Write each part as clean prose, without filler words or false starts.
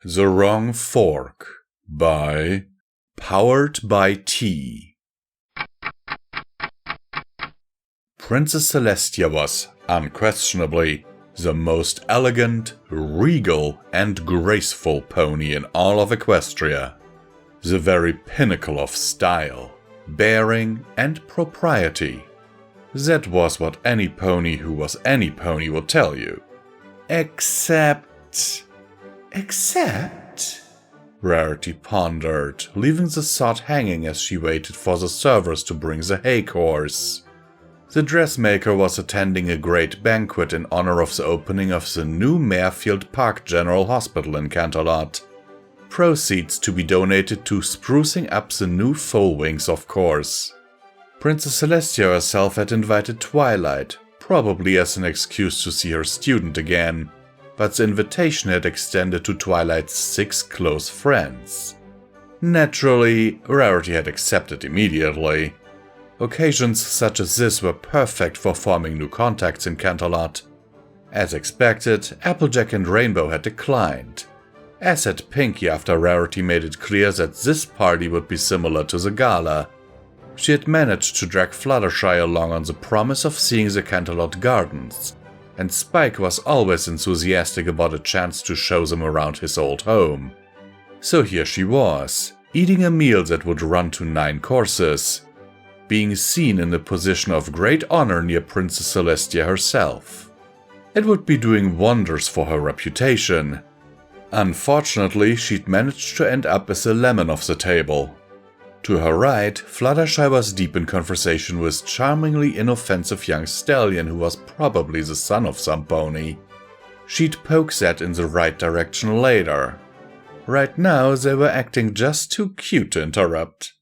The Wrong Fork by PoweredByTea. Princess Celestia was, unquestionably, the most elegant, regal, and graceful pony in all of Equestria. The very pinnacle of style, bearing, and propriety. That was what any pony who was any pony would tell you. Except... Rarity pondered, leaving the thought hanging as she waited for the servers to bring the hay course. The dressmaker was attending a great banquet in honor of the opening of the new Marefield Park General Hospital in Canterlot. Proceeds to be donated to sprucing up the new foal wings, of course. Princess Celestia herself had invited Twilight, probably as an excuse to see her student again, but the invitation had extended to Twilight's 6 close friends. Naturally, Rarity had accepted immediately. Occasions such as this were perfect for forming new contacts in Canterlot. As expected, Applejack and Rainbow had declined, as had Pinky after Rarity made it clear that this party would be similar to the gala. She had managed to drag Fluttershy along on the promise of seeing the Canterlot Gardens, and Spike was always enthusiastic about a chance to show them around his old home. So here she was, eating a meal that would run to 9 courses, being seen in a position of great honor near Princess Celestia herself. It would be doing wonders for her reputation. Unfortunately, she'd managed to end up as a lemon of the table. To her right, Fluttershy was deep in conversation with charmingly inoffensive young stallion who was probably the son of some pony. She'd poke that in the right direction later. Right now, they were acting just too cute to interrupt.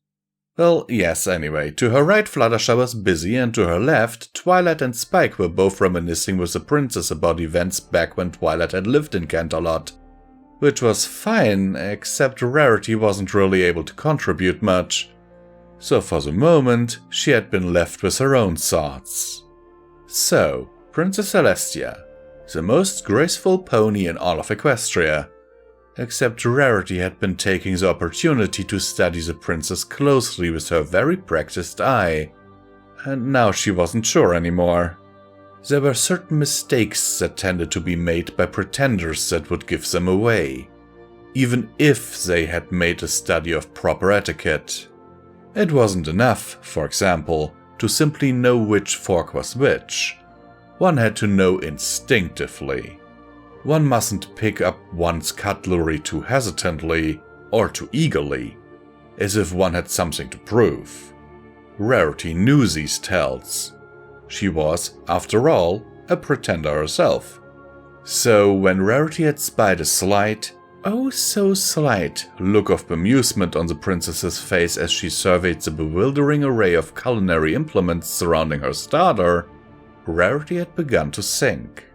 Well, yes, anyway, to her right Fluttershy was busy, and to her left, Twilight and Spike were both reminiscing with the princess about events back when Twilight had lived in Canterlot. Which was fine, except Rarity wasn't really able to contribute much. So for the moment, she had been left with her own thoughts. So, Princess Celestia, the most graceful pony in all of Equestria. Except Rarity had been taking the opportunity to study the princess closely with her very practiced eye. And now she wasn't sure anymore. There were certain mistakes that tended to be made by pretenders that would give them away, even if they had made a study of proper etiquette. It wasn't enough, for example, to simply know which fork was which. One had to know instinctively. One mustn't pick up one's cutlery too hesitantly or too eagerly, as if one had something to prove. Rarity knew these tells. She was, after all, a pretender herself. So when Rarity had spied a slight, oh so slight, look of bemusement on the princess's face as she surveyed the bewildering array of culinary implements surrounding her starter, Rarity had begun to think.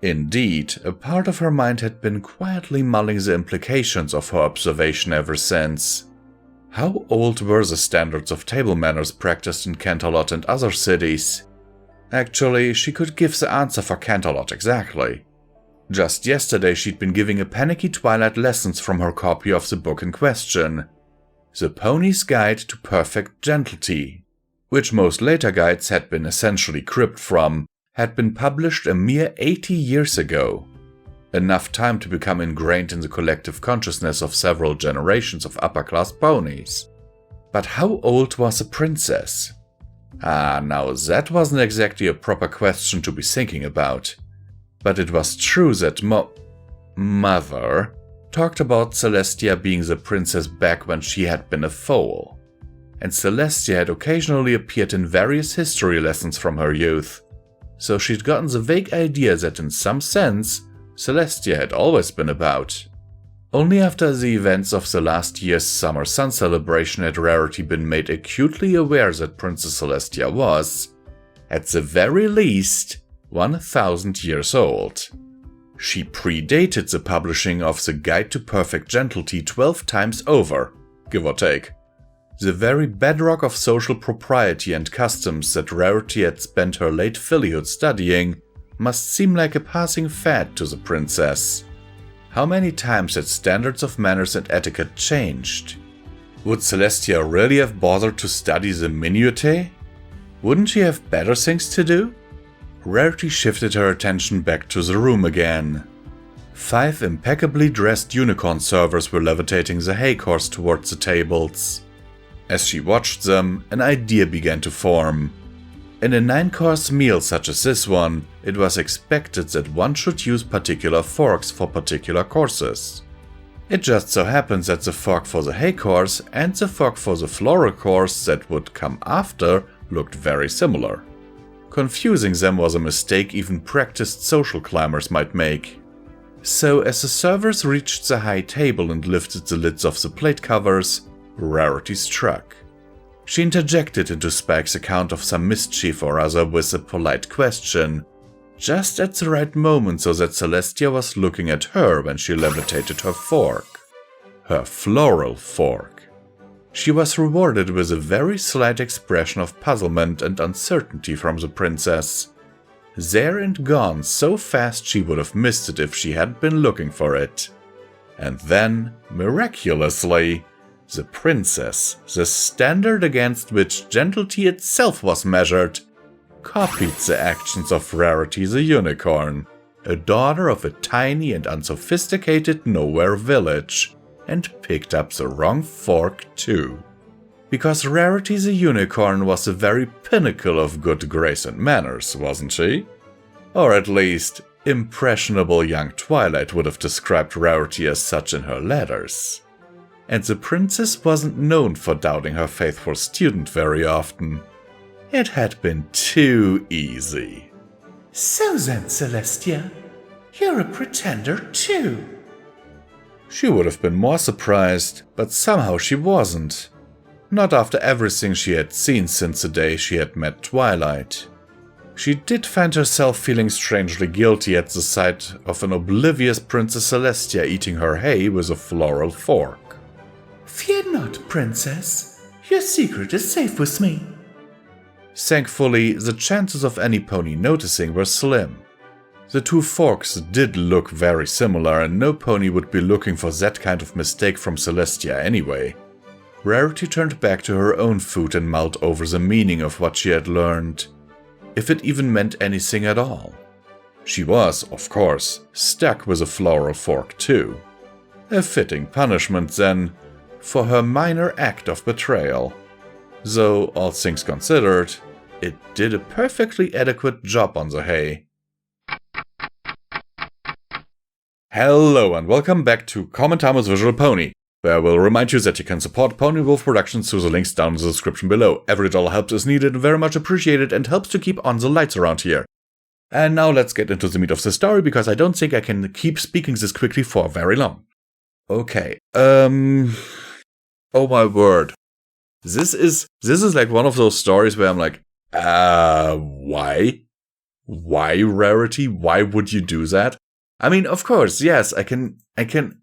Indeed, a part of her mind had been quietly mulling the implications of her observation ever since. How old were the standards of table manners practiced in Canterlot and other cities? Actually, she could give the answer for Canterlot exactly. Just yesterday she'd been giving a panicky Twilight lessons from her copy of the book in question, The Pony's Guide to Perfect Gentility, which most later guides had been essentially cribbed from, had been published a mere 80 years ago. Enough time to become ingrained in the collective consciousness of several generations of upper-class ponies. But how old was a princess? Now that wasn't exactly a proper question to be thinking about. But it was true that Mother talked about Celestia being the princess back when she had been a foal. And Celestia had occasionally appeared in various history lessons from her youth. So she'd gotten the vague idea that in some sense, Celestia had always been about. Only after the events of the last year's Summer Sun celebration had Rarity been made acutely aware that Princess Celestia was, at the very least, 1,000 years old. She predated the publishing of the Guide to Perfect Gentility 12 times over, give or take. The very bedrock of social propriety and customs that Rarity had spent her late fillyhood studying must seem like a passing fad to the princess. How many times had standards of manners and etiquette changed? Would Celestia really have bothered to study the minutiae? Wouldn't she have better things to do? Rarity shifted her attention back to the room again. 5 impeccably dressed unicorn servers were levitating the hay course towards the tables. As she watched them, an idea began to form. In a 9-course meal such as this one, it was expected that one should use particular forks for particular courses. It just so happens that the fork for the hay course and the fork for the floral course that would come after looked very similar. Confusing them was a mistake even practiced social climbers might make. So as the servers reached the high table and lifted the lids of the plate covers, Rarity struck. She interjected into Spike's account of some mischief or other with a polite question, just at the right moment so that Celestia was looking at her when she levitated her fork. Her floral fork. She was rewarded with a very slight expression of puzzlement and uncertainty from the princess. There and gone so fast she would have missed it if she hadn't been looking for it. And then, miraculously, the princess, the standard against which gentility itself was measured, copied the actions of Rarity the unicorn, a daughter of a tiny and unsophisticated nowhere village, and picked up the wrong fork too. Because Rarity the unicorn was the very pinnacle of good grace and manners, wasn't she? Or at least, impressionable young Twilight would have described Rarity as such in her letters. And the princess wasn't known for doubting her faithful student very often. It had been too easy. So then, Celestia, you're a pretender too. She would have been more surprised, but somehow she wasn't. Not after everything she had seen since the day she had met Twilight. She did find herself feeling strangely guilty at the sight of an oblivious Princess Celestia eating her hay with a floral fork. Fear not, princess. Your secret is safe with me. Thankfully, the chances of any pony noticing were slim. The 2 forks did look very similar and no pony would be looking for that kind of mistake from Celestia anyway. Rarity turned back to her own food and mulled over the meaning of what she had learned. If it even meant anything at all. She was, of course, stuck with a floral fork too. A fitting punishment then, for her minor act of betrayal. Though, all things considered, it did a perfectly adequate job on the hay. Hello and welcome back to Common Time with Visual Pony, where I will remind you that you can support PonyWolf Productions through the links down in the description below. Every dollar helps is needed and very much appreciated and helps to keep on the lights around here. And now let's get into the meat of the story, because I don't think I can keep speaking this quickly for very long. Okay, oh my word. This is like one of those stories where I'm like, why? Why, Rarity? Why would you do that? I mean, of course, yes, I can,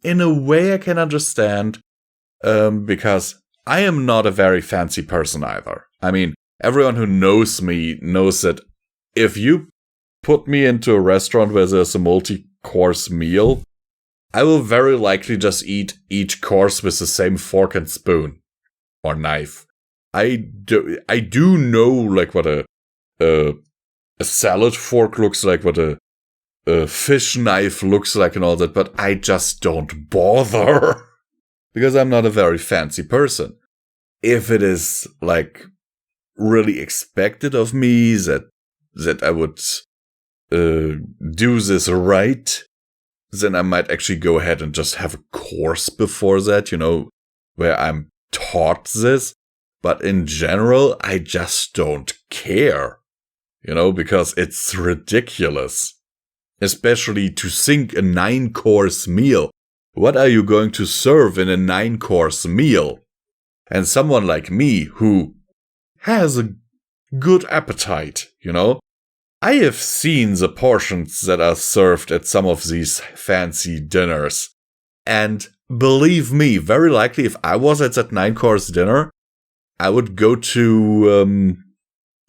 in a way I can understand, because I am not a very fancy person either. I mean, everyone who knows me knows that if you put me into a restaurant where there's a multi-course meal, I will very likely just eat each course with the same fork and spoon. Or knife. I do know, like, what a salad fork looks like, what a fish knife looks like and all that, but I just don't bother. Because I'm not a very fancy person. If it is, like, really expected of me that I would do this right, then I might actually go ahead and just have a course before that, you know, where I'm taught this. But in general, I just don't care, you know, because it's ridiculous. Especially to think a 9-course meal. What are you going to serve in a 9-course meal? And someone like me who has a good appetite, you know? I have seen the portions that are served at some of these fancy dinners. And believe me, very likely if I was at that 9-course dinner, I would go to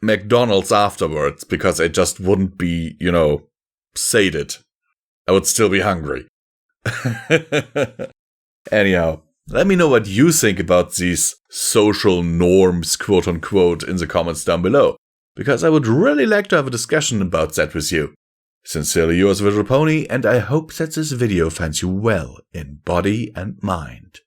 McDonald's afterwards because I just wouldn't be, you know, sated. I would still be hungry. Anyhow, let me know what you think about these social norms, quote unquote, in the comments down below, because I would really like to have a discussion about that with you. Sincerely yours, Visual Pony, and I hope that this video finds you well in body and mind.